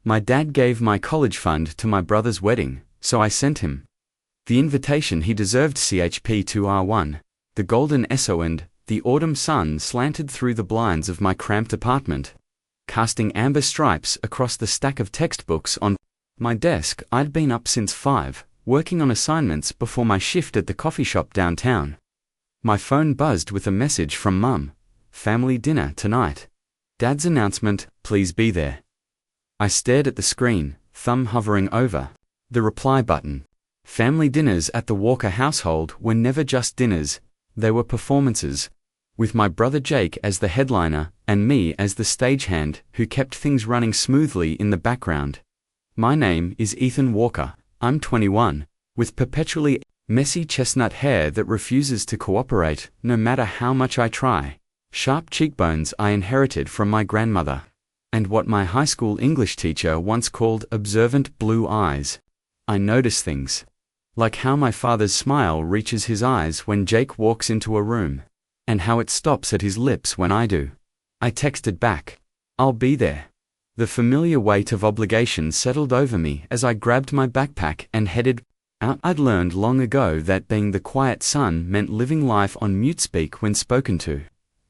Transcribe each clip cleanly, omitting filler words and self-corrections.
My dad gave my college fund to my brother's wedding, so I sent him the invitation he deserved. CHP2R1. The golden SO and the autumn sun slanted through the blinds of my cramped apartment, casting amber stripes across the stack of textbooks on my desk. I'd been up since 5, working on assignments before my shift at the coffee shop downtown. My phone buzzed with a message from Mum. Family dinner tonight. Dad's announcement, please be there. I stared at the screen, thumb hovering over the reply button. Family dinners at the Walker household were never just dinners, they were performances, with my brother Jake as the headliner and me as the stagehand who kept things running smoothly in the background. My name is Ethan Walker. I'm 21, with perpetually messy chestnut hair that refuses to cooperate no matter how much I try, sharp cheekbones I inherited from my grandmother, and what my high school English teacher once called observant blue eyes. I notice things, like how my father's smile reaches his eyes when Jake walks into a room, and how it stops at his lips when I do. I texted back, I'll be there. The familiar weight of obligation settled over me as I grabbed my backpack and headed out. I'd learned long ago that being the quiet son meant living life on mute speak when spoken to,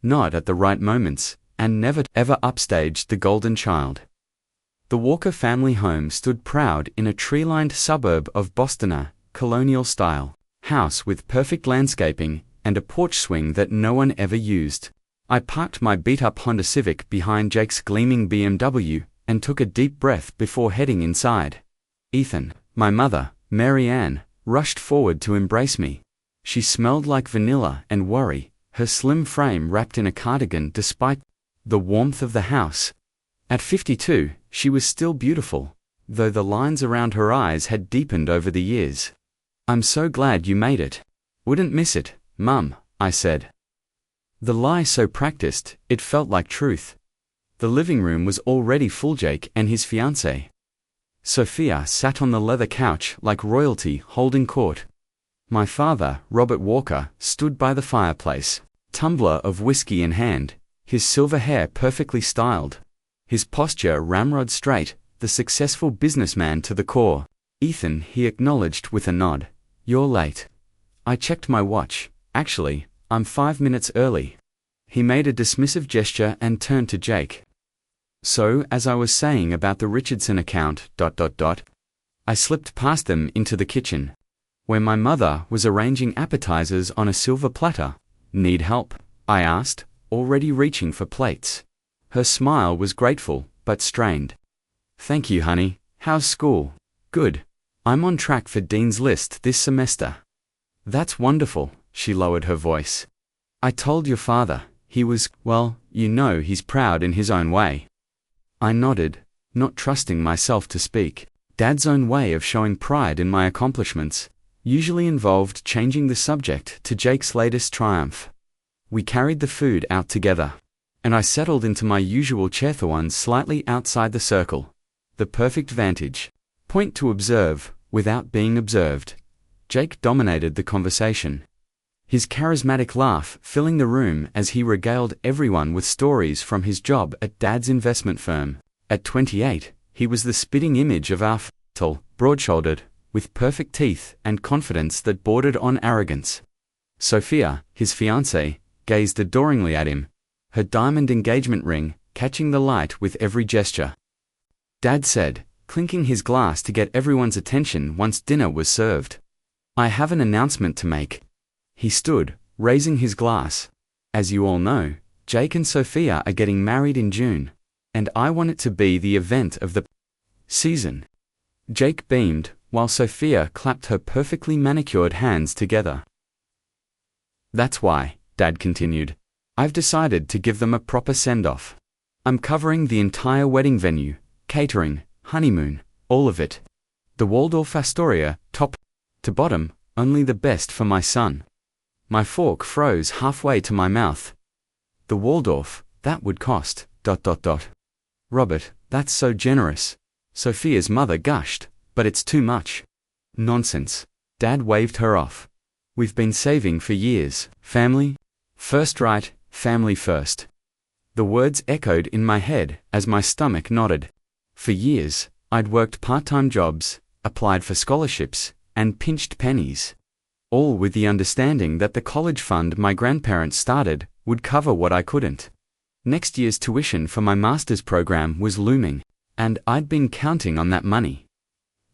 not at the right moments, and never ever upstaged the golden child. The Walker family home stood proud in a tree-lined suburb of Boston, colonial-style house with perfect landscaping and a porch swing that no one ever used. I parked my beat-up Honda Civic behind Jake's gleaming BMW and took a deep breath before heading inside. Ethan, my mother, Mary Ann, rushed forward to embrace me. She smelled like vanilla and worry, her slim frame wrapped in a cardigan despite the warmth of the house. At 52, she was still beautiful, though the lines around her eyes had deepened over the years. I'm so glad you made it. Wouldn't miss it, Mum, I said. The lie so practiced, it felt like truth. The living room was already full. Jake and his fiancée, Sophia, sat on the leather couch like royalty holding court. My father, Robert Walker, stood by the fireplace, tumbler of whiskey in hand, his silver hair perfectly styled, his posture ramrod straight, the successful businessman to the core. Ethan, he acknowledged with a nod. You're late. I checked my watch. Actually, I'm 5 minutes early. He made a dismissive gesture and turned to Jake. So, as I was saying about the Richardson account, I slipped past them into the kitchen, where my mother was arranging appetizers on a silver platter. Need help? I asked, already reaching for plates. Her smile was grateful, but strained. Thank you, honey. How's school? Good. I'm on track for Dean's List this semester. That's wonderful, she lowered her voice. I told your father. He was, well, you know he's proud in his own way. I nodded, not trusting myself to speak. Dad's own way of showing pride in my accomplishments usually involved changing the subject to Jake's latest triumph. We carried the food out together, and I settled into my usual chair, the one slightly outside the circle. The perfect vantage point to observe without being observed. Jake dominated the conversation, his charismatic laugh filling the room as he regaled everyone with stories from his job at Dad's investment firm. At 28, he was the spitting image of our tall, broad-shouldered, with perfect teeth and confidence that bordered on arrogance. Sophia, his fiancée, gazed adoringly at him, her diamond engagement ring catching the light with every gesture. Dad said, clinking his glass to get everyone's attention once dinner was served. I have an announcement to make. He stood, raising his glass. As you all know, Jake and Sophia are getting married in June, and I want it to be the event of the season. Jake beamed, while Sophia clapped her perfectly manicured hands together. That's why, Dad continued, I've decided to give them a proper send-off. I'm covering the entire wedding venue, catering, honeymoon, all of it. The Waldorf Astoria, top to bottom, only the best for my son. My fork froze halfway to my mouth. The Waldorf, that would cost, ... Robert, that's so generous. Sophia's mother gushed, but it's too much. Nonsense. Dad waved her off. We've been saving for years. Family first, right? Family first. The words echoed in my head as my stomach nodded. For years, I'd worked part-time jobs, applied for scholarships, and pinched pennies. All with the understanding that the college fund my grandparents started would cover what I couldn't. Next year's tuition for my master's program was looming, and I'd been counting on that money.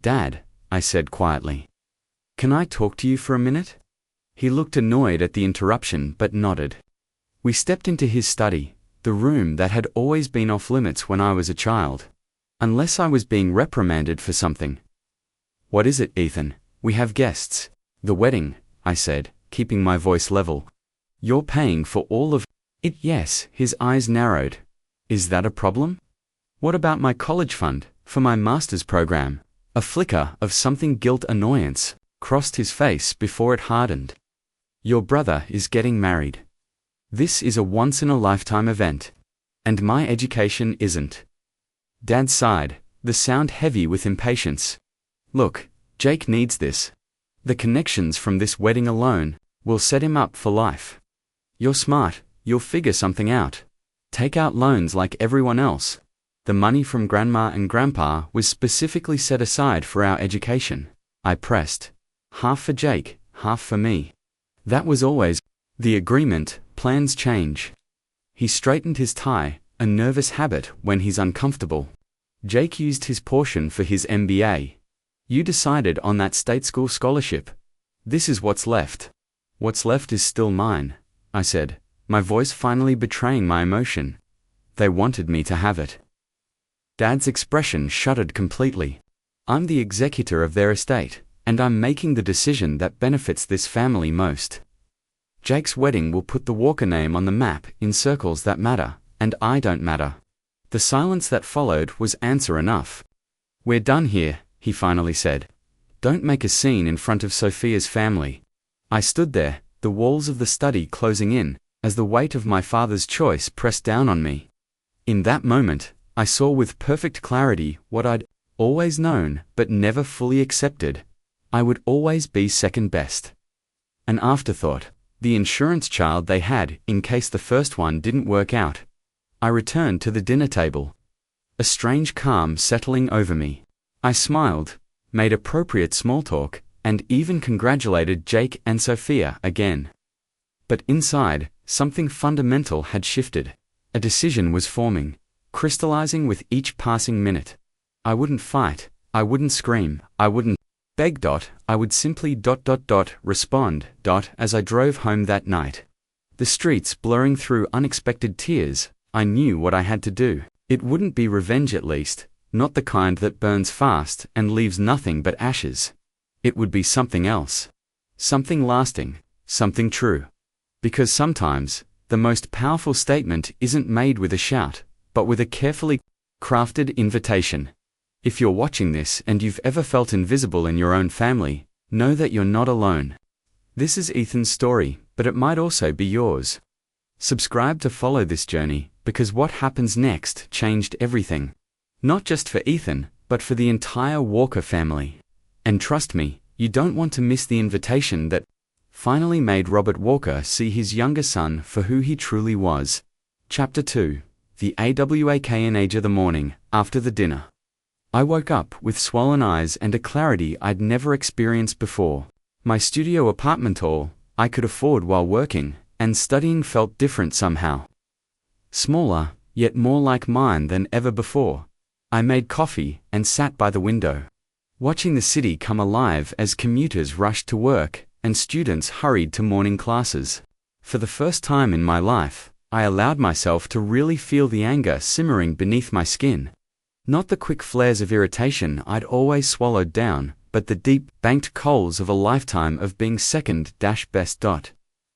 "Dad," I said quietly, "can I talk to you for a minute?" He looked annoyed at the interruption but nodded. We stepped into his study, the room that had always been off limits when I was a child. Unless I was being reprimanded for something. "What is it, Ethan? We have guests." "The wedding," I said, keeping my voice level. "You're paying for all of it?" "Yes." His eyes narrowed. "Is that a problem?" "What about my college fund, for my master's program?" A flicker of something guilt annoyance crossed his face before it hardened. "Your brother is getting married. This is a once-in-a-lifetime event. And my education isn't." Dad sighed, the sound heavy with impatience. "Look, Jake needs this. The connections from this wedding alone will set him up for life. You're smart, you'll figure something out. Take out loans like everyone else. The money from Grandma and Grandpa was specifically set aside for our education," I pressed. "Half for Jake, half for me. That was always the agreement. Plans change." He straightened his tie, a nervous habit when he's uncomfortable. "Jake used his portion for his MBA. You decided on that state school scholarship. This is what's left." "What's left is still mine," I said, my voice finally betraying my emotion. "They wanted me to have it." Dad's expression shuttered completely. "I'm the executor of their estate, and I'm making the decision that benefits this family most. Jake's wedding will put the Walker name on the map in circles that matter, and I don't matter." The silence that followed was answer enough. "We're done here," he finally said. "Don't make a scene in front of Sophia's family." I stood there, the walls of the study closing in, as the weight of my father's choice pressed down on me. In that moment, I saw with perfect clarity what I'd always known but never fully accepted. I would always be second best. An afterthought, the insurance child they had in case the first one didn't work out. I returned to the dinner table. A strange calm settling over me. I smiled, made appropriate small talk, and even congratulated Jake and Sophia again. But inside, something fundamental had shifted. A decision was forming, crystallizing with each passing minute. I wouldn't fight, I wouldn't scream, I wouldn't beg. I would simply respond as I drove home that night. The streets blurring through unexpected tears, I knew what I had to do. It wouldn't be revenge, at least, not the kind that burns fast and leaves nothing but ashes. It would be something else. Something lasting, something true. Because sometimes, the most powerful statement isn't made with a shout, but with a carefully crafted invitation. If you're watching this and you've ever felt invisible in your own family, know that you're not alone. This is Ethan's story, but it might also be yours. Subscribe to follow this journey, because what happens next changed everything. Not just for Ethan, but for the entire Walker family. And trust me, you don't want to miss the invitation that finally made Robert Walker see his younger son for who he truly was. Chapter 2. The AWAKNAGE of the morning, after the dinner. I woke up with swollen eyes and a clarity I'd never experienced before. My studio apartment all I could afford while working, and studying felt different somehow. Smaller, yet more like mine than ever before. I made coffee and sat by the window, watching the city come alive as commuters rushed to work and students hurried to morning classes. For the first time in my life, I allowed myself to really feel the anger simmering beneath my skin. Not the quick flares of irritation I'd always swallowed down, but the deep, banked coals of a lifetime of being second-best.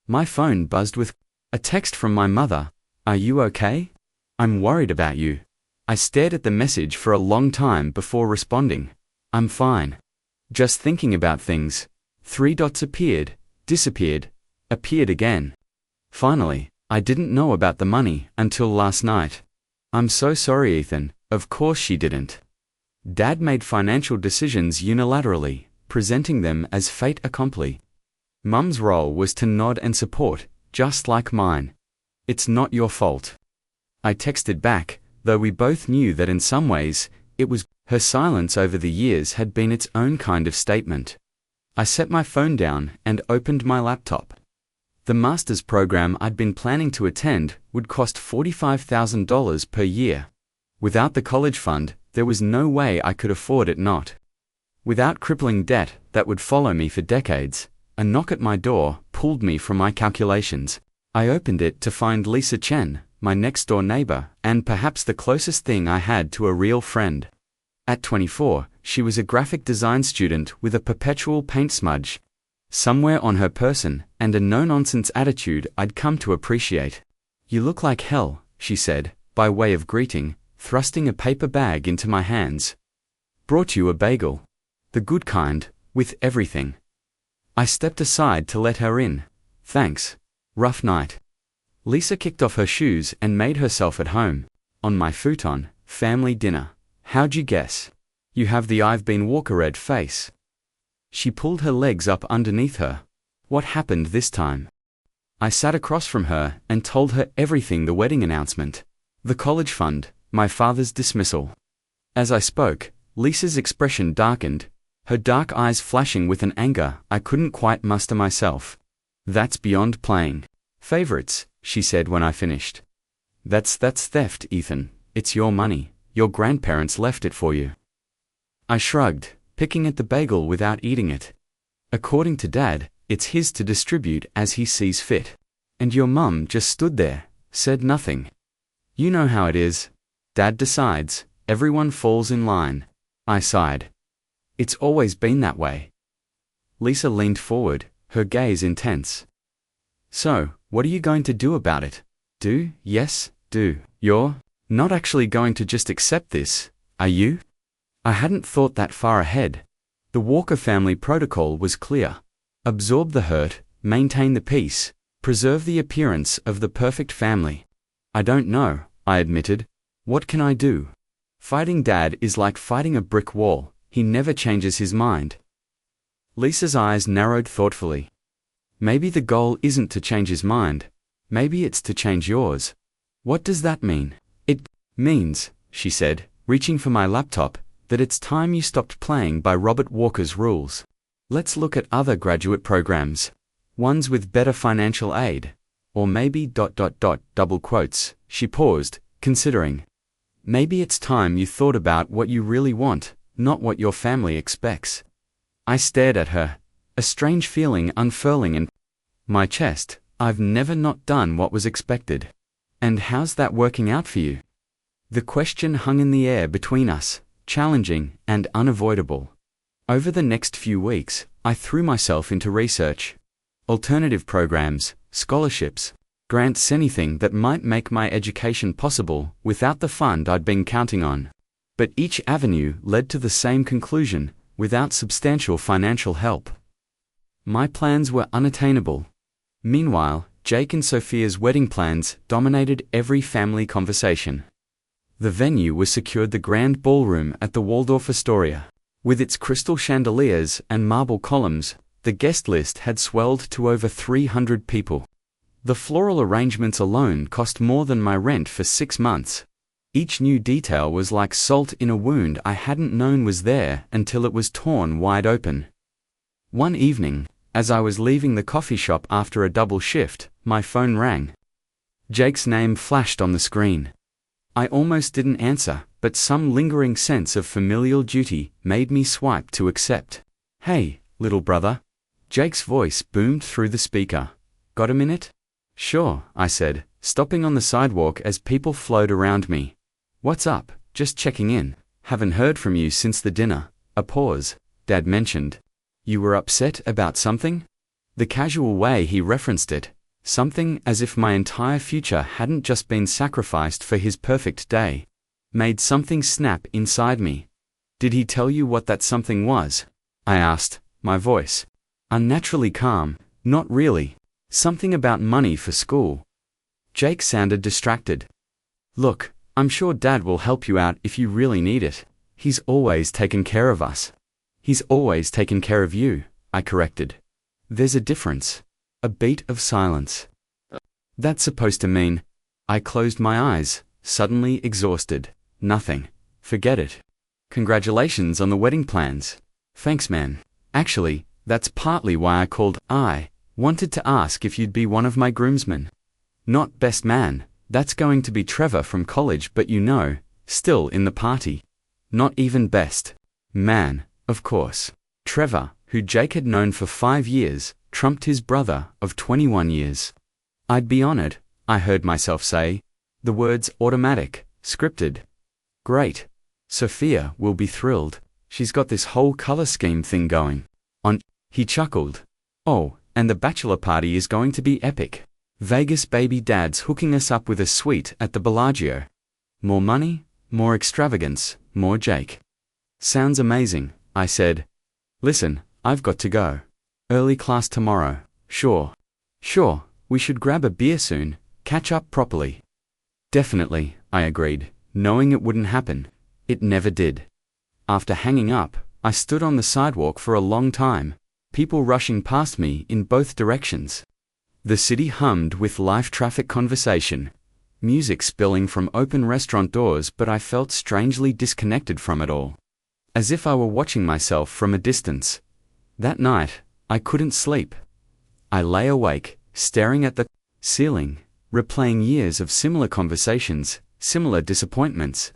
My phone buzzed with a text from my mother. "Are you okay? I'm worried about you." I stared at the message for a long time before responding. "I'm fine. Just thinking about things." 3 dots appeared, disappeared, appeared again. Finally, I didn't know about the money until last night. "I'm so sorry, Ethan." Of course she didn't. Dad made financial decisions unilaterally, presenting them as fait accompli. Mum's role was to nod and support, just like mine. "It's not your fault." I texted back, though we both knew that in some ways, It was. Her silence over the years had been its own kind of statement. I set my phone down and opened my laptop. The master's program I'd been planning to attend would cost $45,000 per year. Without the college fund, there was no way I could afford it not. Without crippling debt that would follow me for decades, a knock at my door pulled me from my calculations. I opened it to find Lisa Chen, my next-door neighbor, and perhaps the closest thing I had to a real friend. At 24, she was a graphic design student with a perpetual paint smudge somewhere on her person and a no-nonsense attitude I'd come to appreciate. "You look like hell," she said, by way of greeting, thrusting a paper bag into my hands. "Brought you a bagel. The good kind, with everything." I stepped aside to let her in. "Thanks. Rough night." Lisa kicked off her shoes and made herself at home. On my futon, family dinner. "How'd you guess? You have the I've been walker-ed face." She pulled her legs up underneath her. "What happened this time?" I sat across from her and told her everything: the wedding announcement, the college fund, my father's dismissal. As I spoke, Lisa's expression darkened, her dark eyes flashing with an anger I couldn't quite muster myself. "That's beyond playing favorites," she said when I finished. That's theft, Ethan. It's your money. Your grandparents left it for you." I shrugged, picking at the bagel without eating it. "According to Dad, it's his to distribute as he sees fit. And your mum just stood there, said nothing. You know how it is. Dad decides, everyone falls in line." I sighed. "It's always been that way." Lisa leaned forward, her gaze intense. "So, what are you going to do about it?" "Do? Yes, do. You're not actually going to just accept this, are you?" I hadn't thought that far ahead. The Walker family protocol was clear. Absorb the hurt, maintain the peace, preserve the appearance of the perfect family. "I don't know," I admitted. "What can I do? Fighting Dad is like fighting a brick wall. He never changes his mind." Lisa's eyes narrowed thoughtfully. "Maybe the goal isn't to change his mind. Maybe it's to change yours." "What does that mean?" "It means," she said, reaching for my laptop, "that it's time you stopped playing by Robert Walker's rules. Let's look at other graduate programs. Ones with better financial aid. Or maybe ... double quotes." She paused, considering. "Maybe it's time you thought about what you really want, not what your family expects." I stared at her, a strange feeling unfurling in my chest. I've never not done what was expected. "And how's that working out for you?" The question hung in the air between us, challenging and unavoidable. Over the next few weeks, I threw myself into research. Alternative programs, scholarships, grants, anything that might make my education possible without the fund I'd been counting on. But each avenue led to the same conclusion: without substantial financial help, my plans were unattainable. Meanwhile, Jake and Sophia's wedding plans dominated every family conversation. The venue was secured: the grand ballroom at the Waldorf Astoria. With its crystal chandeliers and marble columns, the guest list had swelled to over 300 people. The floral arrangements alone cost more than my rent for 6 months. Each new detail was like salt in a wound I hadn't known was there until it was torn wide open. One evening, as I was leaving the coffee shop after a double shift, my phone rang. Jake's name flashed on the screen. I almost didn't answer, but some lingering sense of familial duty made me swipe to accept. "Hey, little brother." Jake's voice boomed through the speaker. "Got a minute?" "Sure," I said, stopping on the sidewalk as people flowed around me. "What's up? Just checking in. Haven't heard from you since the dinner." A pause. "Dad mentioned you were upset about something?" The casual way he referenced it, something as if my entire future hadn't just been sacrificed for his perfect day, made something snap inside me. "Did he tell you what that something was?" I asked, my voice unnaturally calm. "Not really. Something about money for school." Jake sounded distracted. "Look, I'm sure Dad will help you out if you really need it. He's always taken care of us." "He's always taken care of you," I corrected. "There's a difference." A beat of silence. "That's supposed to mean..." I closed my eyes, suddenly exhausted. "Nothing. Forget it." Congratulations on the wedding plans. Thanks, man. Actually, that's partly why I called. I wanted to ask if you'd be one of my groomsmen. Not best man, that's going to be Trevor from college, but still in the party. Not even best man, of course. Trevor, who Jake had known for 5 years, trumped his brother of 21 years. I'd be honored, I heard myself say. The words automatic, scripted. Great. Sophia will be thrilled. She's got this whole color scheme thing going on. He chuckled. Oh, and the bachelor party is going to be epic. Vegas baby dad's hooking us up with a suite at the Bellagio. More money, more extravagance, more Jake. Sounds amazing, I said. Listen, I've got to go. Early class tomorrow. Sure, we should grab a beer soon, catch up properly. Definitely, I agreed, knowing it wouldn't happen. It never did. After hanging up, I stood on the sidewalk for a long time, people rushing past me in both directions. The city hummed with live traffic conversation, music spilling from open restaurant doors, but I felt strangely disconnected from it all. As if I were watching myself from a distance. That night, I couldn't sleep. I lay awake, staring at the ceiling, replaying years of similar conversations, similar disappointments.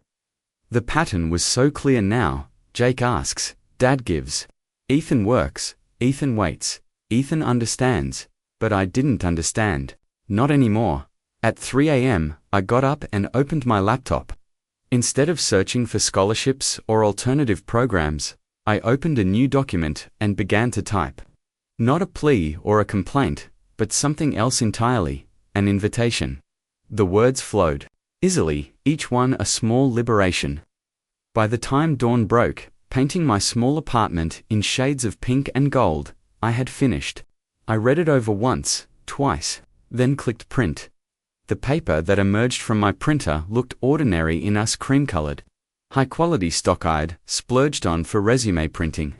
The pattern was so clear now. Jake asks, Dad gives. Ethan works, Ethan waits, Ethan understands, but I didn't understand. Not anymore. At 3 a.m., I got up and opened my laptop. Instead of searching for scholarships or alternative programs, I opened a new document and began to type. Not a plea or a complaint, but something else entirely, an invitation. The words flowed easily, each one a small liberation. By the time dawn broke, painting my small apartment in shades of pink and gold, I had finished. I read it over once, twice, then clicked print. The paper that emerged from my printer looked ordinary in us cream-colored. High-quality stock I'd splurged on for resume printing.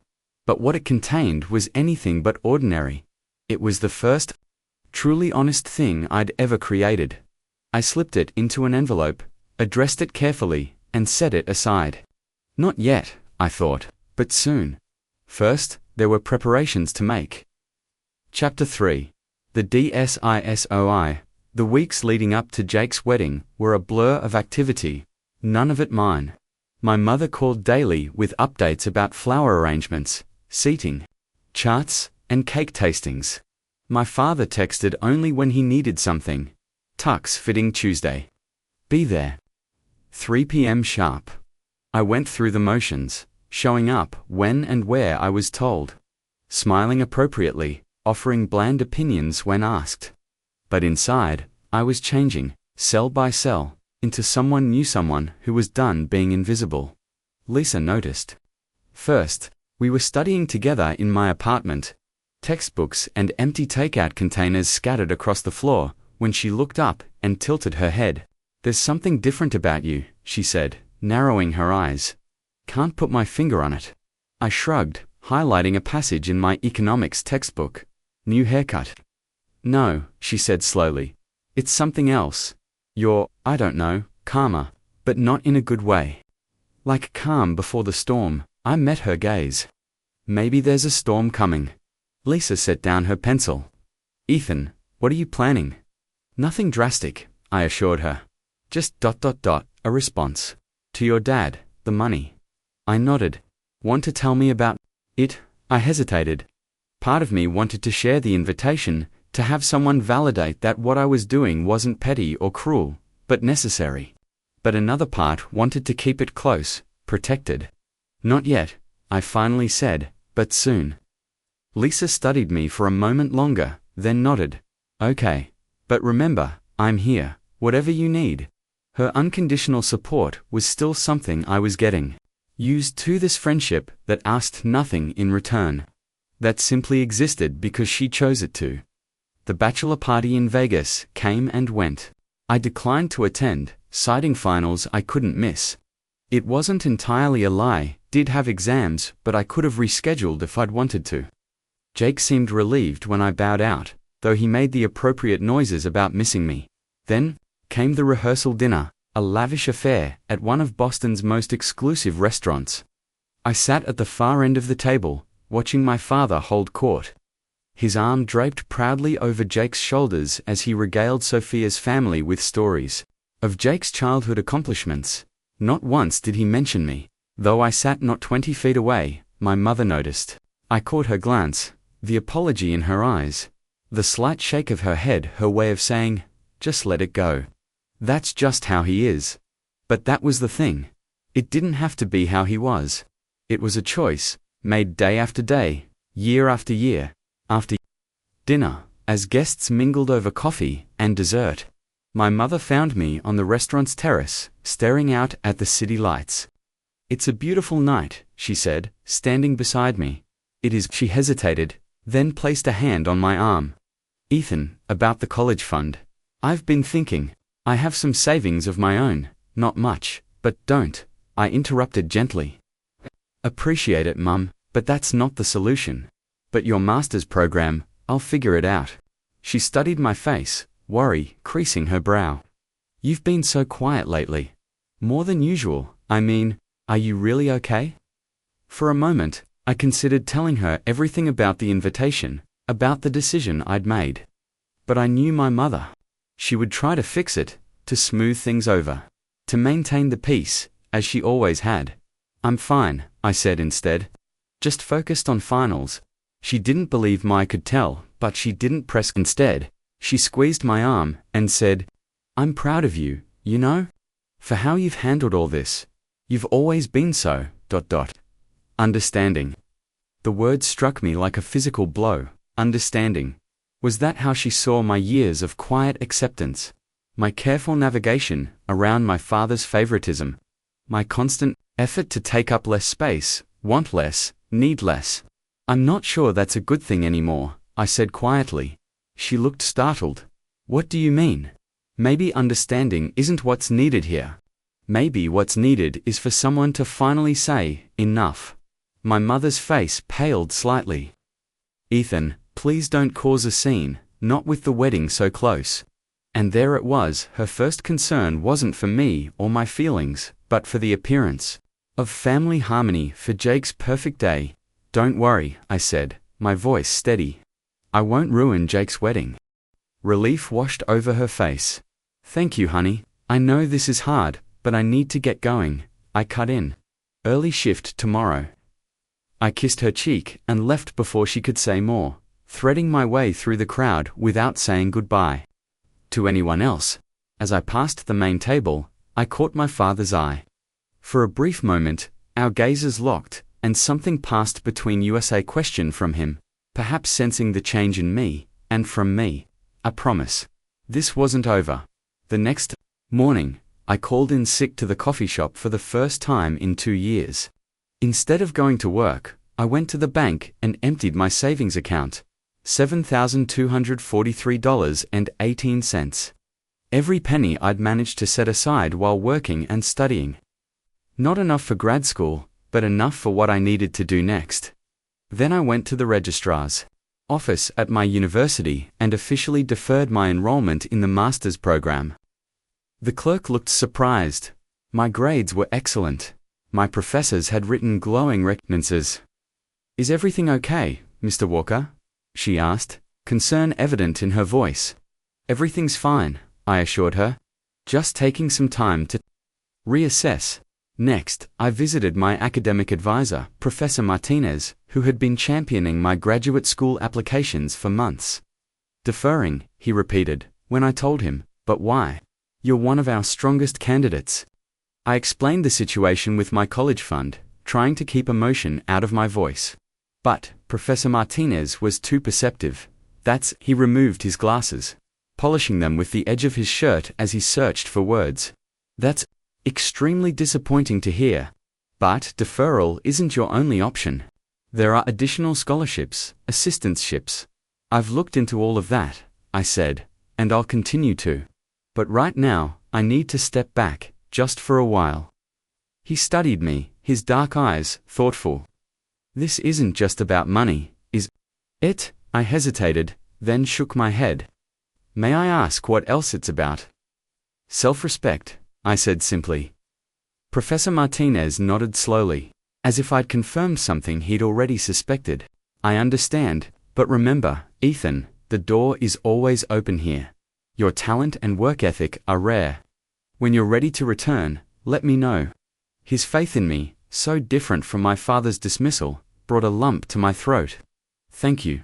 But what it contained was anything but ordinary. It was the first, truly honest thing I'd ever created. I slipped it into an envelope, addressed it carefully, and set it aside. Not yet, I thought, but soon. First, there were preparations to make. Chapter 3. The DSISOI. The weeks leading up to Jake's wedding were a blur of activity, none of it mine. My mother called daily with updates about flower arrangements, seating, charts, and cake tastings. My father texted only when he needed something. Tux fitting Tuesday. Be there. 3 p.m. sharp. I went through the motions, showing up when and where I was told. Smiling appropriately, offering bland opinions when asked. But inside, I was changing, cell by cell, into someone who was done being invisible. Lisa noticed. First, we were studying together in my apartment, textbooks and empty takeout containers scattered across the floor, when she looked up and tilted her head. There's something different about you, she said, narrowing her eyes. Can't put my finger on it. I shrugged, highlighting a passage in my economics textbook. New haircut. No, she said slowly. It's something else. You're, I don't know, calmer, but not in a good way. Like calm before the storm. I met her gaze. Maybe there's a storm coming. Lisa set down her pencil. Ethan, what are you planning? Nothing drastic, I assured her. Just ... a response. To your dad, the money. I nodded. Want to tell me about it? I hesitated. Part of me wanted to share the invitation, to have someone validate that what I was doing wasn't petty or cruel, but necessary. But another part wanted to keep it close, protected. Not yet, I finally said, but soon. Lisa studied me for a moment longer, then nodded. Okay. But remember, I'm here, whatever you need. Her unconditional support was still something I was getting. Used to this friendship that asked nothing in return. That simply existed because she chose it to. The bachelor party in Vegas came and went. I declined to attend, citing finals I couldn't miss. It wasn't entirely a lie, did have exams, but I could have rescheduled if I'd wanted to. Jake seemed relieved when I bowed out, though he made the appropriate noises about missing me. Then came the rehearsal dinner, A lavish affair at one of Boston's most exclusive restaurants. I sat at the far end of the table, watching my father hold court. His arm draped proudly over Jake's shoulders as he regaled Sophia's family with stories of Jake's childhood accomplishments. Not once did he mention me. Though I sat not 20 feet away, my mother noticed. I caught her glance, the apology in her eyes, the slight shake of her head, her way of saying, "Just let it go. That's just how he is." But that was the thing. It didn't have to be how he was. It was a choice, made day after day, year after year, after dinner, as guests mingled over coffee and dessert. My mother found me on the restaurant's terrace, staring out at the city lights. "It's a beautiful night," she said, standing beside me. "It is." She hesitated, then placed a hand on my arm. "Ethan, about the college fund. I've been thinking. I have some savings of my own, not much, but don't," I interrupted gently. "Appreciate it, Mum, but that's not the solution. But your master's program, I'll figure it out." She studied my face, worry creasing her brow. "You've been so quiet lately. More than usual, I mean, are you really okay?" For a moment, I considered telling her everything about the invitation, about the decision I'd made. But I knew my mother. She would try to fix it, to smooth things over, to maintain the peace, as she always had. "I'm fine," I said instead. "Just focused on finals." She didn't believe I could tell, but she didn't press. Instead, she squeezed my arm and said, "I'm proud of you, you know? For how you've handled all this. You've always been so, understanding." The word struck me like a physical blow. Understanding. Was that how she saw my years of quiet acceptance? My careful navigation around my father's favoritism? My constant effort to take up less space, want less, need less? "I'm not sure that's a good thing anymore," I said quietly. She looked startled. "What do you mean?" "Maybe understanding isn't what's needed here. Maybe what's needed is for someone to finally say, enough." My mother's face paled slightly. "Ethan, please don't cause a scene, not with the wedding so close." And there it was, her first concern wasn't for me or my feelings, but for the appearance of family harmony for Jake's perfect day. "Don't worry," I said, my voice steady. "I won't ruin Jake's wedding." Relief washed over her face. "Thank you, honey. I know this is hard, but I need to get going," I cut in. "Early shift tomorrow." I kissed her cheek and left before she could say more, threading my way through the crowd without saying goodbye to anyone else. As I passed the main table, I caught my father's eye. For a brief moment, our gazes locked, and something passed between us, a question from him, perhaps sensing the change in me, and from me, a promise. This wasn't over. The next morning, I called in sick to the coffee shop for the first time in 2 years. Instead of going to work, I went to the bank and emptied my savings account. $7,243.18. Every penny I'd managed to set aside while working and studying. Not enough for grad school, but enough for what I needed to do next. Then I went to the registrar's office at my university and officially deferred my enrollment in the master's program. The clerk looked surprised. My grades were excellent. My professors had written glowing recognitions. "Is everything okay, Mr. Walker?" she asked, concern evident in her voice. "Everything's fine," I assured her. "Just taking some time to reassess." Next, I visited my academic advisor, Professor Martinez, who had been championing my graduate school applications for months. "Deferring," he repeated, when I told him, "But why? You're one of our strongest candidates." I explained the situation with my college fund, trying to keep emotion out of my voice. But Professor Martinez was too perceptive. He removed his glasses, polishing them with the edge of his shirt as he searched for words. "That's extremely disappointing to hear. But deferral isn't your only option. There are additional scholarships, assistantships. I've looked into all of that," I said, "and I'll continue to. But right now, I need to step back, just for a while." He studied me, his dark eyes thoughtful. "This isn't just about money, is it?" I hesitated, then shook my head. "May I ask what else it's about?" "Self-respect. I said simply. Professor Martinez nodded slowly, as if I'd confirmed something he'd already suspected. I understand, but remember, Ethan, the door is always open here. Your talent and work ethic are rare. When you're ready to return, let me know. His faith in me, so different from my father's dismissal, brought a lump to my throat. Thank you.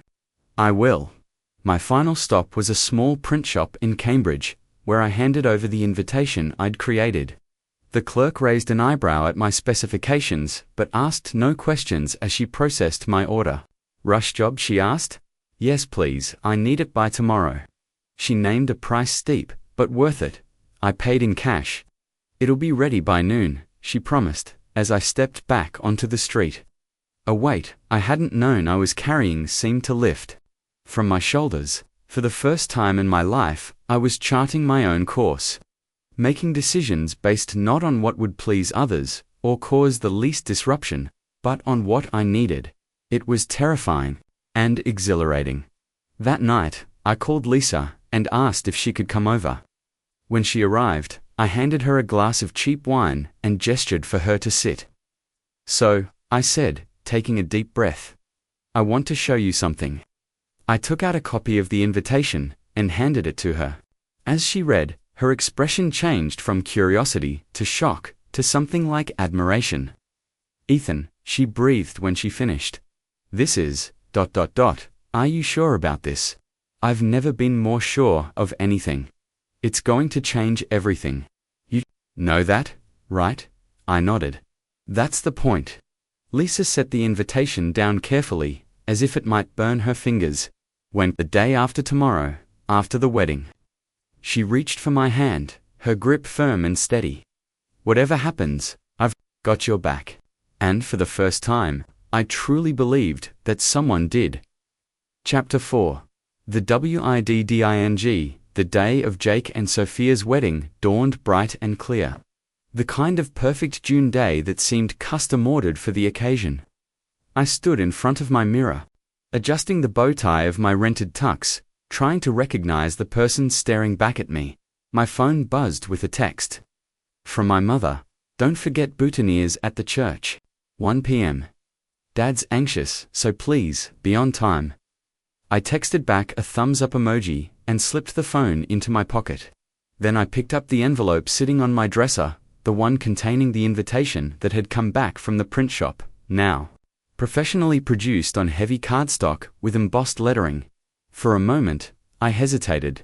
I will. My final stop was a small print shop in Cambridge, where I handed over the invitation I'd created. The clerk raised an eyebrow at my specifications, but asked no questions as she processed my order. Rush job, she asked? Yes, please, I need it by tomorrow. She named a price steep, but worth it. I paid in cash. It'll be ready by noon, she promised, as I stepped back onto the street. A weight I hadn't known I was carrying seemed to lift from my shoulders. For the first time in my life, I was charting my own course, making decisions based not on what would please others or cause the least disruption, but on what I needed. It was terrifying and exhilarating. That night, I called Lisa and asked if she could come over. When she arrived, I handed her a glass of cheap wine and gestured for her to sit. So, I said, taking a deep breath, I want to show you something. I took out a copy of the invitation and handed it to her. As she read, her expression changed from curiosity to shock to something like admiration. Ethan, she breathed when she finished. This is... Are you sure about this? I've never been more sure of anything. It's going to change everything. You know that, right? I nodded. That's the point. Lisa set the invitation down carefully, as if it might burn her fingers. When the day after tomorrow, after the wedding. She reached for my hand, her grip firm and steady. Whatever happens, I've got your back. And for the first time, I truly believed that someone did. Chapter 4. The WIDDING, the day of Jake and Sophia's wedding, dawned bright and clear. The kind of perfect June day that seemed custom-ordered for the occasion. I stood in front of my mirror, adjusting the bow tie of my rented tux, trying to recognize the person staring back at me. My phone buzzed with a text. From my mother. Don't forget boutonnieres at the church. 1 p.m. Dad's anxious, so please, be on time. I texted back a thumbs-up emoji and slipped the phone into my pocket. Then I picked up the envelope sitting on my dresser, the one containing the invitation that had come back from the print shop, now professionally produced on heavy cardstock with embossed lettering. For a moment, I hesitated.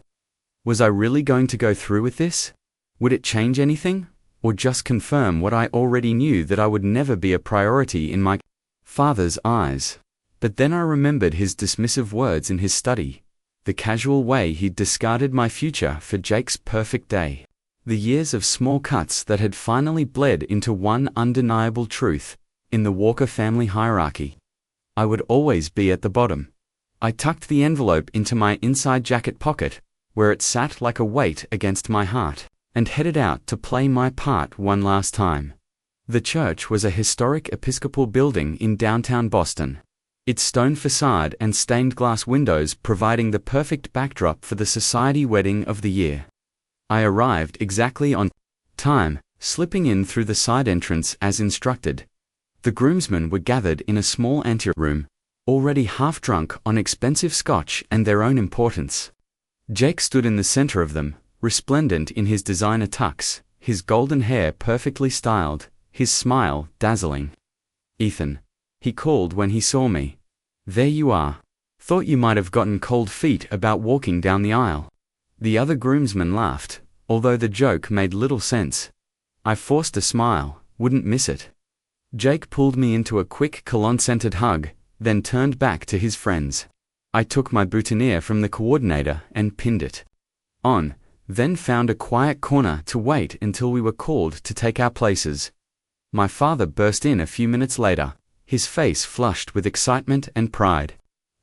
Was I really going to go through with this? Would it change anything? Or just confirm what I already knew, that I would never be a priority in my father's eyes? But then I remembered his dismissive words in his study, the casual way he'd discarded my future for Jake's perfect day, the years of small cuts that had finally bled into one undeniable truth. In the Walker family hierarchy, I would always be at the bottom. I tucked the envelope into my inside jacket pocket, where it sat like a weight against my heart, and headed out to play my part one last time. The church was a historic Episcopal building in downtown Boston, its stone facade and stained glass windows providing the perfect backdrop for the society wedding of the year. I arrived exactly on time, slipping in through the side entrance as instructed. The groomsmen were gathered in a small anteroom, already half drunk on expensive scotch and their own importance. Jake stood in the center of them, resplendent in his designer tux, his golden hair perfectly styled, his smile dazzling. Ethan, he called when he saw me. There you are. Thought you might have gotten cold feet about walking down the aisle. The other groomsmen laughed, although the joke made little sense. I forced a smile, wouldn't miss it. Jake pulled me into a quick cologne-scented hug, then turned back to his friends. I took my boutonniere from the coordinator and pinned it on, then found a quiet corner to wait until we were called to take our places. My father burst in a few minutes later, his face flushed with excitement and pride.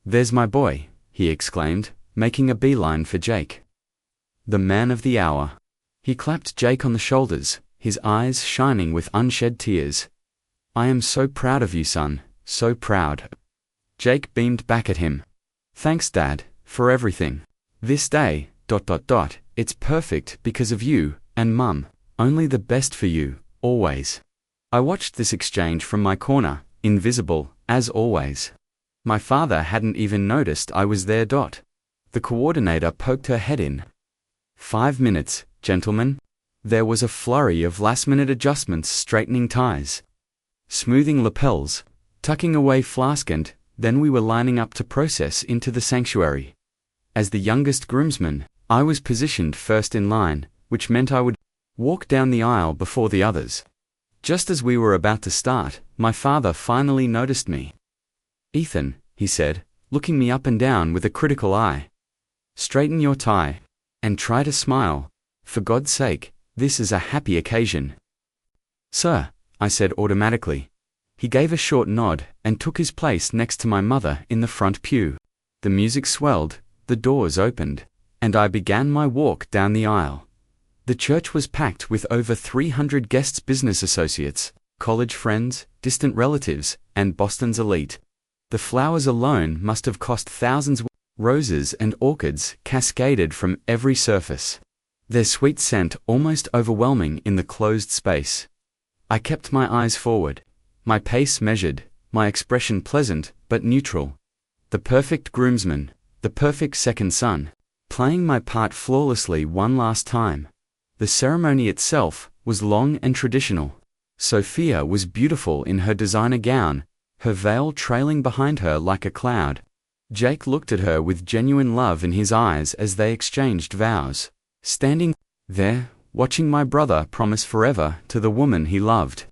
There's my boy, he exclaimed, making a beeline for Jake. The man of the hour. He clapped Jake on the shoulders, his eyes shining with unshed tears. I am so proud of you, son, so proud. Jake beamed back at him. Thanks, Dad, for everything. This day, it's perfect because of you and Mum. Only the best for you, always. I watched this exchange from my corner, invisible, as always. My father hadn't even noticed I was there. The coordinator poked her head in. 5 minutes, gentlemen. There was a flurry of last-minute adjustments, straightening ties, smoothing lapels, tucking away flask, and then we were lining up to process into the sanctuary. As the youngest groomsman, I was positioned first in line, which meant I would walk down the aisle before the others. Just as we were about to start, my father finally noticed me. "Ethan," he said, looking me up and down with a critical eye. "Straighten your tie. And try to smile. For God's sake, this is a happy occasion." "Sir," I said automatically. He gave a short nod and took his place next to my mother in the front pew. The music swelled, the doors opened, and I began my walk down the aisle. The church was packed with over 300 guests, business associates, college friends, distant relatives, and Boston's elite. The flowers alone must have cost thousands. Roses and orchids cascaded from every surface, their sweet scent almost overwhelming in the closed space. I kept my eyes forward, my pace measured, my expression pleasant but neutral. The perfect groomsman, the perfect second son, playing my part flawlessly one last time. The ceremony itself was long and traditional. Sophia was beautiful in her designer gown, her veil trailing behind her like a cloud. Jake looked at her with genuine love in his eyes as they exchanged vows, standing there, watching my brother promise forever to the woman he loved.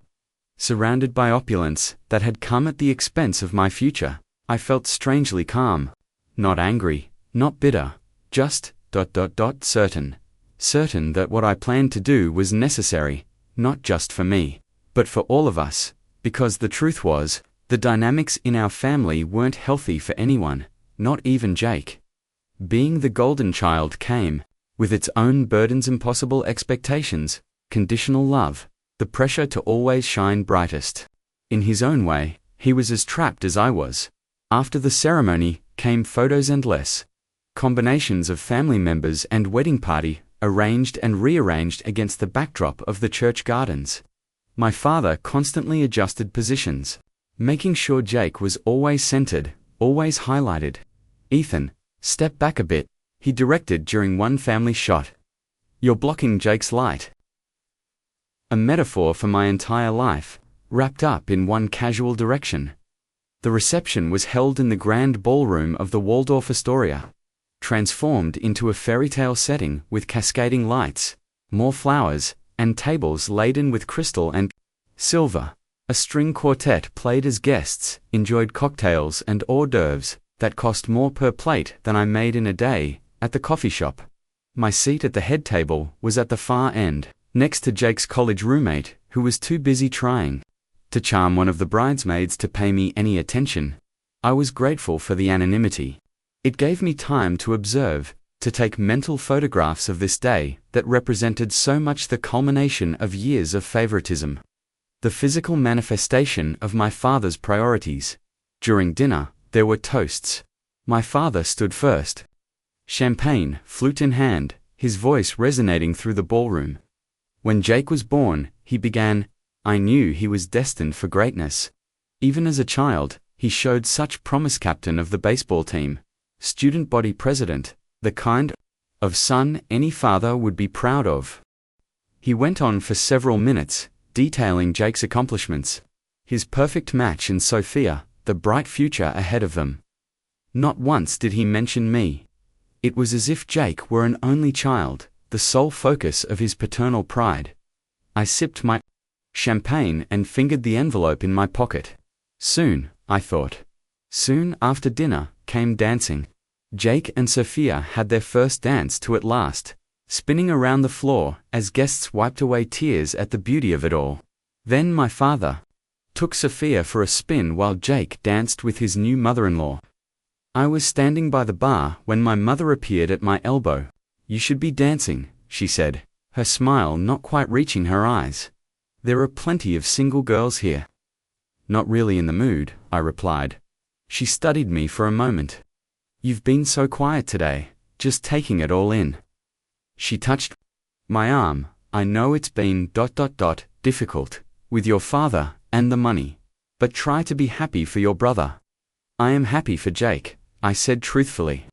Surrounded by opulence that had come at the expense of my future, I felt strangely calm. Not angry, not bitter, just certain. Certain that what I planned to do was necessary, not just for me, but for all of us, because the truth was, the dynamics in our family weren't healthy for anyone, not even Jake. Being the golden child came with its own burdens, impossible expectations, conditional love, the pressure to always shine brightest. In his own way, he was as trapped as I was. After the ceremony came photos, endless combinations of family members and wedding party, arranged and rearranged against the backdrop of the church gardens. My father constantly adjusted positions, making sure Jake was always centered, always highlighted. "Ethan, step back a bit," he directed during one family shot. "You're blocking Jake's light." A metaphor for my entire life, wrapped up in one casual direction. The reception was held in the grand ballroom of the Waldorf Astoria, transformed into a fairy tale setting with cascading lights, more flowers, and tables laden with crystal and silver. A string quartet played as guests enjoyed cocktails and hors d'oeuvres that cost more per plate than I made in a day at the coffee shop. My seat at the head table was at the far end, next to Jake's college roommate, who was too busy trying to charm one of the bridesmaids to pay me any attention. I was grateful for the anonymity. It gave me time to observe, to take mental photographs of this day that represented so much the culmination of years of favoritism. The physical manifestation of my father's priorities. During dinner, there were toasts. My father stood first. Champagne, flute in hand, his voice resonating through the ballroom. When Jake was born, he began, "I knew he was destined for greatness." Even as a child, he showed such promise. Captain of the baseball team, student body president, the kind of son any father would be proud of. He went on for several minutes, detailing Jake's accomplishments, his perfect match and Sophia, the bright future ahead of them. Not once did he mention me. It was as if Jake were an only child, the sole focus of his paternal pride. I sipped my champagne and fingered the envelope in my pocket. Soon, I thought. Soon after dinner, came dancing. Jake and Sophia had their first dance too at last, spinning around the floor as guests wiped away tears at the beauty of it all. Then my father took Sophia for a spin while Jake danced with his new mother-in-law. I was standing by the bar when my mother appeared at my elbow. "You should be dancing," she said, her smile not quite reaching her eyes. "There are plenty of single girls here." "Not really in the mood," I replied. She studied me for a moment. "You've been so quiet today, just taking it all in." She touched my arm, I know it's been ... difficult, with your father, and the money. But try to be happy for your brother. I am happy for Jake, I said truthfully.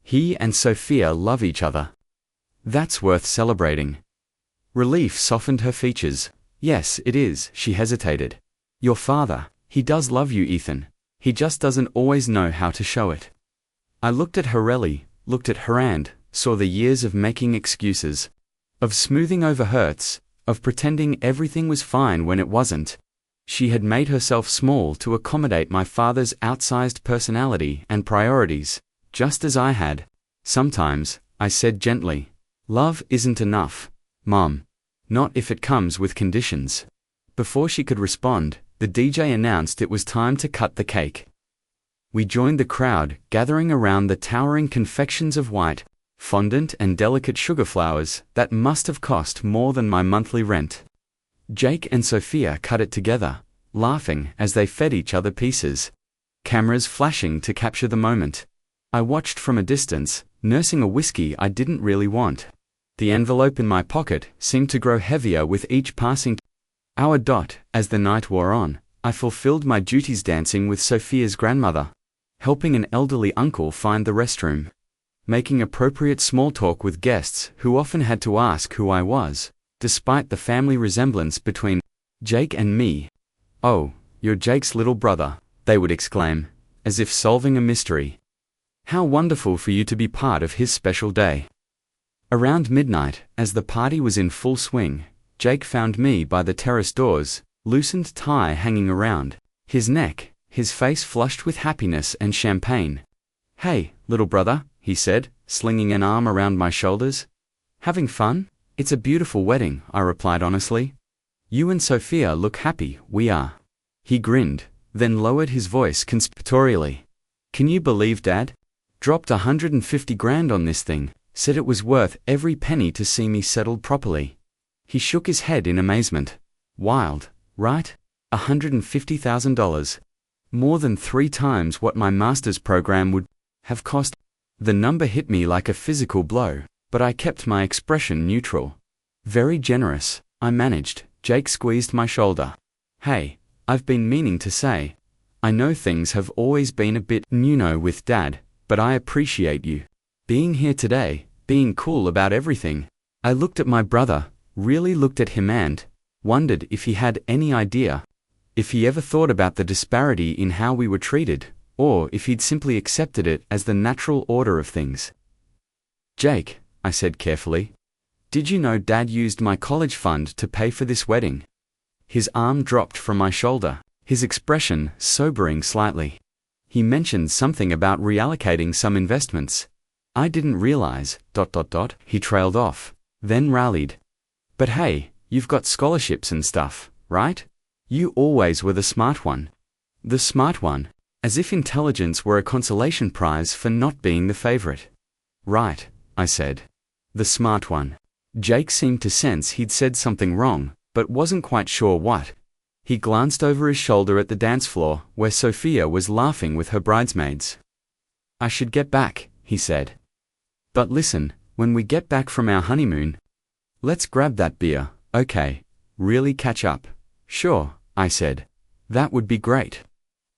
He and Sophia love each other. That's worth celebrating. Relief softened her features. Yes, it is, she hesitated. Your father, he does love you, Ethan. He just doesn't always know how to show it. I looked at Horelli, looked at Harand, saw the years of making excuses, of smoothing over hurts, of pretending everything was fine when it wasn't. She had made herself small to accommodate my father's outsized personality and priorities, just as I had. Sometimes, I said gently, love isn't enough, Mom. Not if it comes with conditions. Before she could respond, the DJ announced it was time to cut the cake. We joined the crowd, gathering around the towering confections of white, fondant and delicate sugar flowers that must have cost more than my monthly rent. Jake and Sophia cut it together, laughing as they fed each other pieces, cameras flashing to capture the moment. I watched from a distance, nursing a whiskey I didn't really want. The envelope in my pocket seemed to grow heavier with each passing hour. As the night wore on, I fulfilled my duties dancing with Sophia's grandmother, helping an elderly uncle find the restroom, making appropriate small talk with guests who often had to ask who I was, despite the family resemblance between Jake and me. Oh, you're Jake's little brother, they would exclaim, as if solving a mystery. How wonderful for you to be part of his special day. Around midnight, as the party was in full swing, Jake found me by the terrace doors, loosened tie hanging around his neck, his face flushed with happiness and champagne. Hey, little brother, he said, slinging an arm around my shoulders. Having fun? It's a beautiful wedding, I replied honestly. You and Sophia look happy, we are. He grinned, then lowered his voice conspiratorially. Can you believe Dad? Dropped 150 grand on this thing, said it was worth every penny to see me settled properly. He shook his head in amazement. Wild, right? $150,000. More than 3 times what my master's program would have cost. The number hit me like a physical blow, but I kept my expression neutral. Very generous, I managed. Jake squeezed my shoulder. Hey, I've been meaning to say, I know things have always been a bit with Dad, but I appreciate you being here today, being cool about everything. I looked at my brother, really looked at him and wondered if he had any idea, if he ever thought about the disparity in how we were treated, or if he'd simply accepted it as the natural order of things. Jake, I said carefully, did you know Dad used my college fund to pay for this wedding? His arm dropped from my shoulder, his expression sobering slightly. He mentioned something about reallocating some investments. I didn't realize, ... He trailed off, then rallied. But hey, you've got scholarships and stuff, right? You always were the smart one. The smart one, as if intelligence were a consolation prize for not being the favorite. Right, I said. The smart one. Jake seemed to sense he'd said something wrong, but wasn't quite sure what. He glanced over his shoulder at the dance floor, where Sophia was laughing with her bridesmaids. I should get back, he said. But listen, when we get back from our honeymoon, let's grab that beer, okay? Really catch up. Sure, I said. That would be great.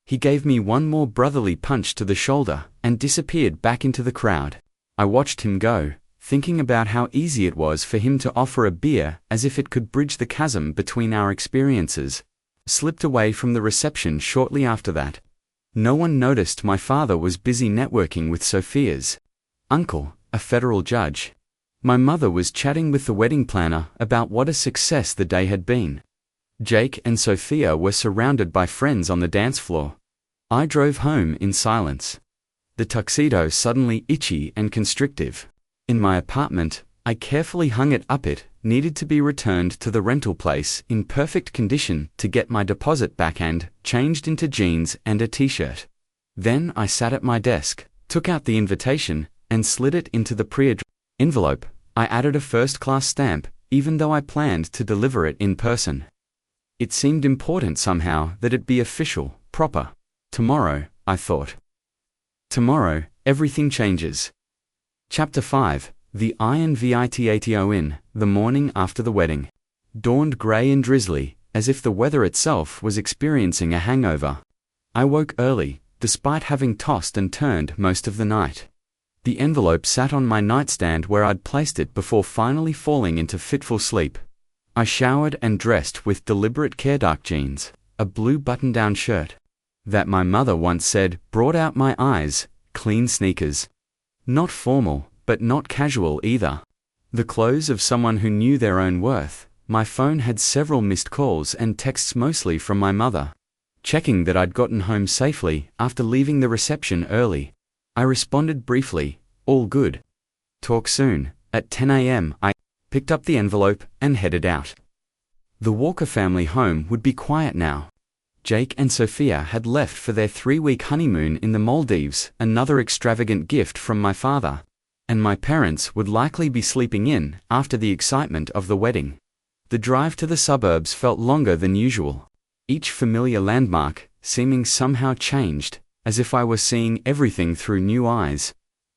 He gave me one more brotherly punch to the shoulder and disappeared back into the crowd. I watched him go, thinking about how easy it was for him to offer a beer as if it could bridge the chasm between our experiences. Slipped away from the reception shortly after that. No one noticed my father was busy networking with Sophia's uncle, a federal judge. My mother was chatting with the wedding planner about what a success the day had been. Jake and Sophia were surrounded by friends on the dance floor. I drove home in silence. The tuxedo suddenly itchy and constrictive. In my apartment, I carefully hung it up. It needed to be returned to the rental place in perfect condition to get my deposit back and changed into jeans and a t-shirt. Then I sat at my desk, took out the invitation, and slid it into the pre-addressed envelope. I added a first-class stamp, even though I planned to deliver it in person. It seemed important somehow that it be official, proper. Tomorrow, I thought. Tomorrow, everything changes. Chapter 5, The INVITATON, the morning after the wedding, dawned grey and drizzly, as if the weather itself was experiencing a hangover. I woke early, despite having tossed and turned most of the night. The envelope sat on my nightstand where I'd placed it before finally falling into fitful sleep. I showered and dressed with deliberate care. Dark jeans, a blue button-down shirt that my mother once said brought out my eyes, clean sneakers. Not formal, but not casual either. The clothes of someone who knew their own worth. My phone had several missed calls and texts, mostly from my mother, checking that I'd gotten home safely after leaving the reception early. I responded briefly, "All good. Talk soon." At 10 a.m., I picked up the envelope and headed out. The Walker family home would be quiet now. Jake and Sophia had left for their 3-week honeymoon in the Maldives, another extravagant gift from my father, and my parents would likely be sleeping in after the excitement of the wedding. The drive to the suburbs felt longer than usual, each familiar landmark seeming somehow changed, as if I were seeing everything through new eyes.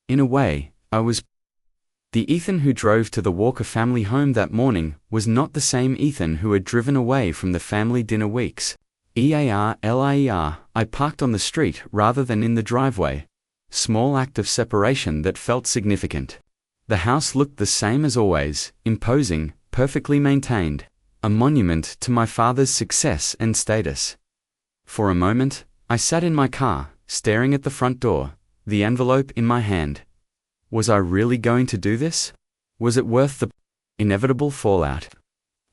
In a way, I was. The Ethan who drove to the Walker family home that morning was not the same Ethan who had driven away from the family dinner weeks. I parked on the street rather than in the driveway. Small act of separation that felt significant. The house looked the same as always, imposing, perfectly maintained, a monument to my father's success and status. For a moment, I sat in my car, staring at the front door, the envelope in my hand. Was I really going to do this? Was it worth the inevitable fallout?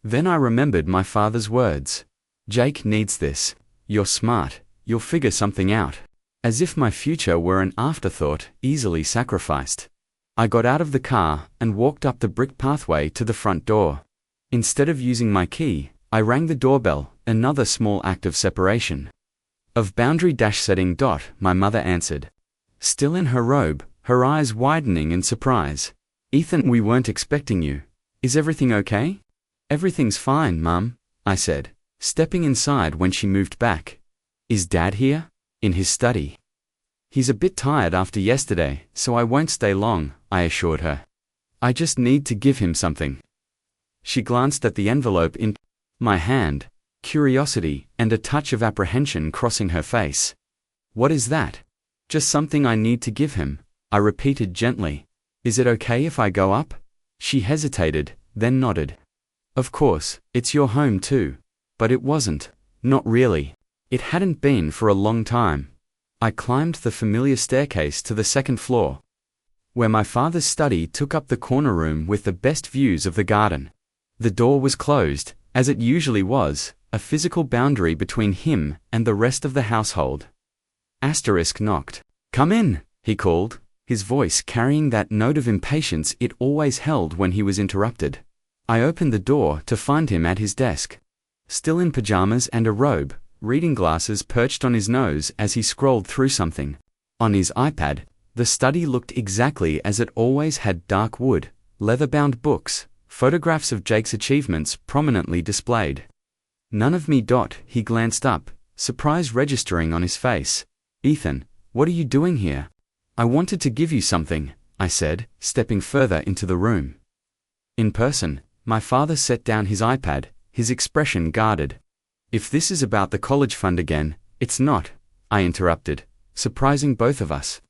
Then I remembered my father's words. "Jake needs this. You're smart. You'll figure something out." As if my future were an afterthought, easily sacrificed. I got out of the car and walked up the brick pathway to the front door. Instead of using my key, I rang the doorbell, another small act of separation. Of boundary-setting. My mother answered. Still in her robe, her eyes widening in surprise. "Ethan, we weren't expecting you. Is everything okay?" "Everything's fine, Mum," I said, stepping inside when she moved back. "Is Dad here?" "In his study. He's a bit tired after yesterday, so I won't stay long," I assured her. "I just need to give him something." She glanced at the envelope in my hand, curiosity and a touch of apprehension crossing her face. "What is that?" "Just something I need to give him," I repeated gently. "Is it okay if I go up?" She hesitated, then nodded. "Of course, it's your home too." But it wasn't. Not really. It hadn't been for a long time. I climbed the familiar staircase to the second floor, where my father's study took up the corner room with the best views of the garden. The door was closed, as it usually was, a physical boundary between him and the rest of the household. Knocked. "Come in," he called, his voice carrying that note of impatience it always held when he was interrupted. I opened the door to find him at his desk, still in pajamas and a robe, reading glasses perched on his nose as he scrolled through something. On his iPad, the study looked exactly as it always had: dark wood, leather-bound books, photographs of Jake's achievements prominently displayed. None of me. He glanced up, surprise registering on his face. "Ethan, what are you doing here?" "I wanted to give you something," I said, stepping further into the room. In person, my father set down his iPad, his expression guarded. "If this is about the college fund again." "It's not," I interrupted, surprising both of us.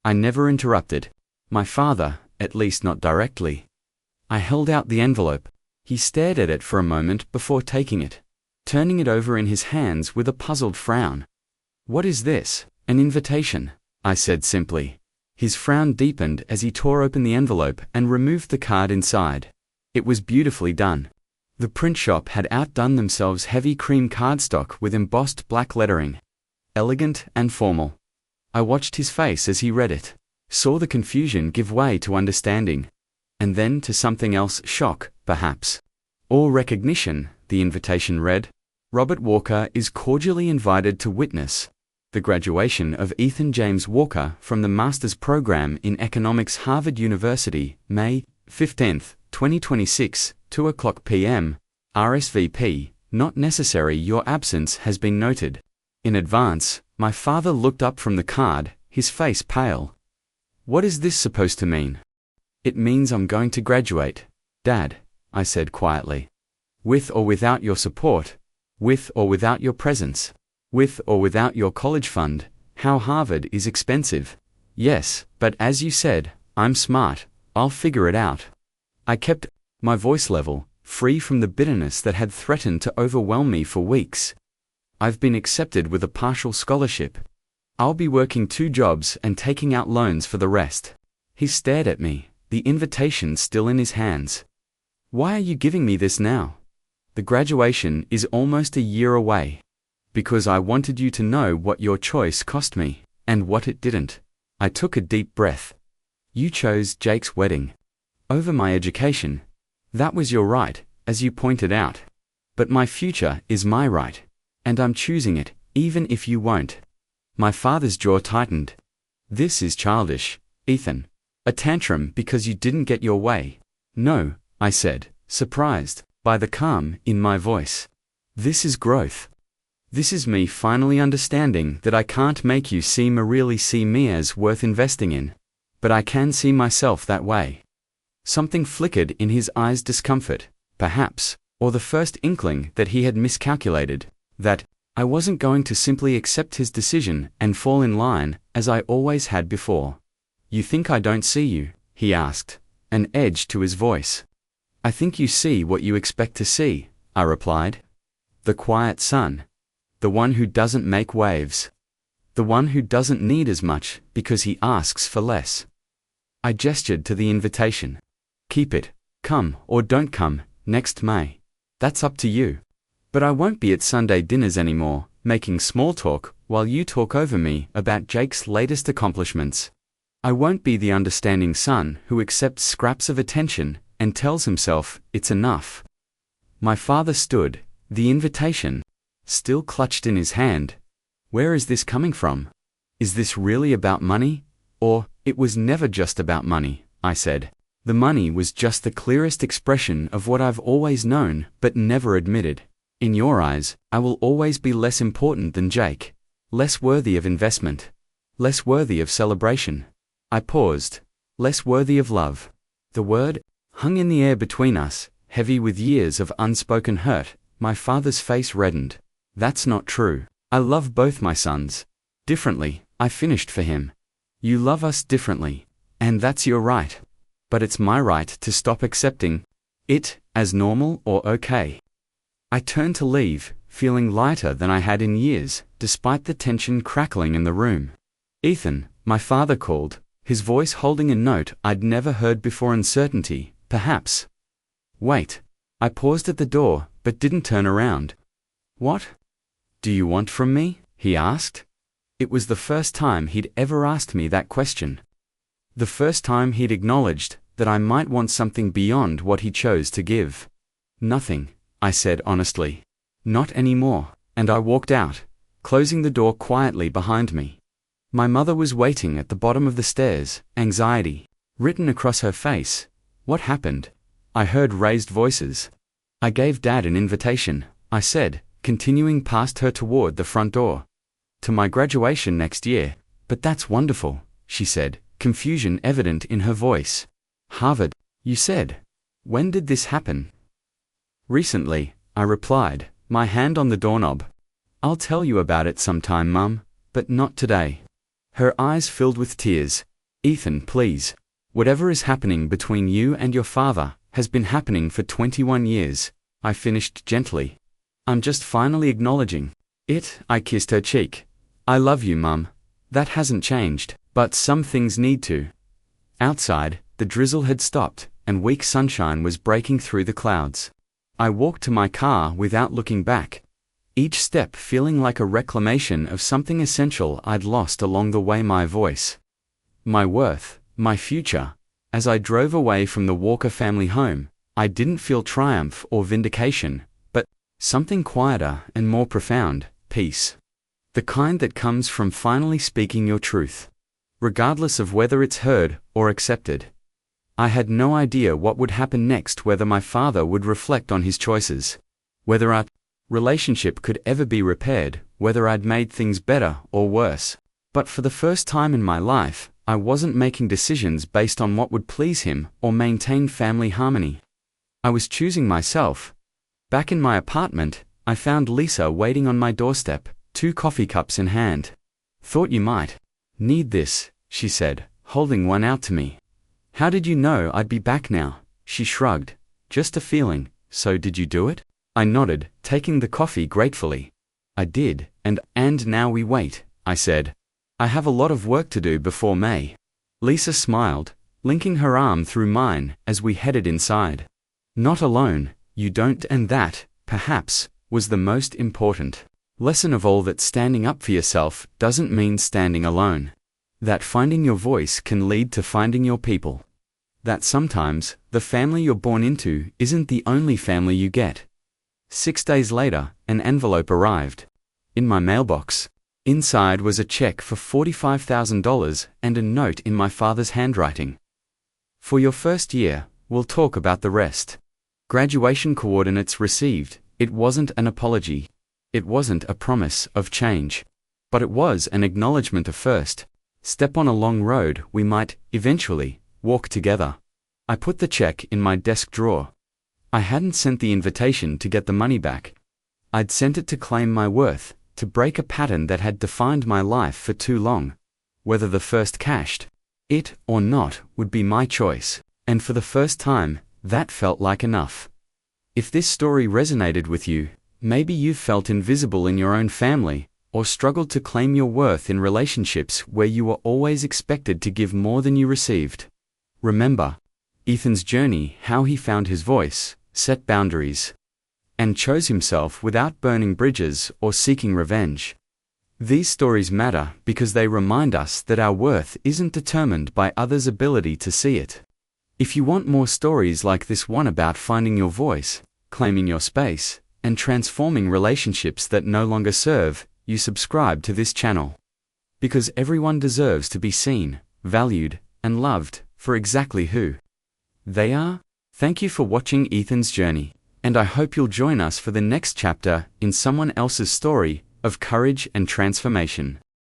I never interrupted my father, at least not directly. I held out the envelope. He stared at it for a moment before taking it, turning it over in his hands with a puzzled frown. "What is this?" "An invitation," I said simply. His frown deepened as he tore open the envelope and removed the card inside. It was beautifully done. The print shop had outdone themselves. Heavy cream cardstock with embossed black lettering. Elegant and formal. I watched his face as he read it, saw the confusion give way to understanding, and then to something else: shock, perhaps, or recognition. The invitation read, "Robert Walker is cordially invited to witness the graduation of Ethan James Walker from the Master's Program in Economics, Harvard University, May 15th, 2026, 2:00 p.m. RSVP, not necessary. Your absence has been noted in advance." My father looked up from the card, his face pale. "What is this supposed to mean?" It means I'm going to graduate. Dad, I said quietly. With or without your support. With or without your presence. With or without your college fund. How Harvard is expensive. Yes, but as you said, I'm smart. I'll figure it out. I kept my voice level, free from the bitterness that had threatened to overwhelm me for weeks. I've been accepted with a partial scholarship. I'll be working 2 jobs and taking out loans for the rest. He stared at me, the invitation still in his hands. Why are you giving me this now? The graduation is almost a year away. Because I wanted you to know what your choice cost me, and what it didn't. I took a deep breath. You chose Jake's wedding. Over my education. That was your right, as you pointed out. But my future is my right. And I'm choosing it, even if you won't. My father's jaw tightened. This is childish, Ethan. A tantrum because you didn't get your way. No, I said, surprised by the calm in my voice. This is growth. This is me finally understanding that I can't make you really see me as worth investing in. But I can see myself that way. Something flickered in his eyes, discomfort, perhaps, or the first inkling that he had miscalculated, that I wasn't going to simply accept his decision and fall in line, as I always had before. You think I don't see you? He asked, an edge to his voice. I think you see what you expect to see, I replied. The quiet son. The one who doesn't make waves. The one who doesn't need as much because he asks for less. I gestured to the invitation. Keep it. Come or don't come, next May. That's up to you. But I won't be at Sunday dinners anymore, making small talk while you talk over me about Jake's latest accomplishments. I won't be the understanding son who accepts scraps of attention and tells himself it's enough. My father stood, the invitation still clutched in his hand. Where is this coming from? Is this really about money? Or, it was never just about money, I said. The money was just the clearest expression of what I've always known but never admitted. In your eyes, I will always be less important than Jake. Less worthy of investment. Less worthy of celebration. I paused. Less worthy of love. The word hung in the air between us, heavy with years of unspoken hurt. My father's face reddened. That's not true. I love both my sons. Differently, I finished for him. You love us differently. And that's your right. But it's my right to stop accepting it as normal or okay. I turned to leave, feeling lighter than I had in years, despite the tension crackling in the room. Ethan, my father called, his voice holding a note I'd never heard before. Uncertainty, perhaps. Wait. I paused at the door, but didn't turn around. What do you want from me? He asked. It was the first time he'd ever asked me that question. The first time he'd acknowledged that I might want something beyond what he chose to give. Nothing, I said honestly. Not anymore, and I walked out, closing the door quietly behind me. My mother was waiting at the bottom of the stairs, anxiety written across her face. What happened? I heard raised voices. I gave Dad an invitation, I said, continuing past her toward the front door. To my graduation next year. But that's wonderful, she said, confusion evident in her voice. Harvard, you said. When did this happen? Recently, I replied, my hand on the doorknob. I'll tell you about it sometime, Mum, but not today. Her eyes filled with tears. Ethan, please. Whatever is happening between you and your father has been happening for 21 years, I finished gently. I'm just finally acknowledging it. I kissed her cheek. I love you, Mum. That hasn't changed, but some things need to. Outside, the drizzle had stopped, and weak sunshine was breaking through the clouds. I walked to my car without looking back, each step feeling like a reclamation of something essential I'd lost along the way: my voice, my worth, my future. As I drove away from the Walker family home, I didn't feel triumph or vindication, but something quieter and more profound: peace. The kind that comes from finally speaking your truth, regardless of whether it's heard or accepted. I had no idea what would happen next, whether my father would reflect on his choices, whether our relationship could ever be repaired, whether I'd made things better or worse. But for the first time in my life, I wasn't making decisions based on what would please him or maintain family harmony. I was choosing myself. Back in my apartment, I found Lisa waiting on my doorstep, 2 coffee cups in hand. "Thought you might need this," she said, holding one out to me. "How did you know I'd be back now?" She shrugged. "Just a feeling." "So did you do it?" I nodded, taking the coffee gratefully. "I did, and now we wait," I said. "I have a lot of work to do before May." Lisa smiled, linking her arm through mine as we headed inside. "Not alone, you don't, and that, perhaps, was the most important lesson of all, that standing up for yourself doesn't mean standing alone. That finding your voice can lead to finding your people. That sometimes, the family you're born into isn't the only family you get." 6 days later, an envelope arrived in my mailbox. Inside was a check for $45,000 and a note in my father's handwriting. "For your first year, we'll talk about the rest." Graduation coordinates received. It wasn't an apology. It wasn't a promise of change. But it was an acknowledgement of first step on a long road we might, eventually, walk together. I put the check in my desk drawer. I hadn't sent the invitation to get the money back. I'd sent it to claim my worth, to break a pattern that had defined my life for too long. Whether the first cashed it or not would be my choice, and for the first time, that felt like enough. If this story resonated with you, maybe you've felt invisible in your own family, or struggled to claim your worth in relationships where you were always expected to give more than you received. Remember Ethan's journey, how he found his voice, set boundaries, and chose himself without burning bridges or seeking revenge. These stories matter because they remind us that our worth isn't determined by others' ability to see it. If you want more stories like this one about finding your voice, claiming your space, and transforming relationships that no longer serve, you subscribe to this channel. Because everyone deserves to be seen, valued, and loved for exactly who they are. Thank you for watching Ethan's journey, and I hope you'll join us for the next chapter in someone else's story of courage and transformation.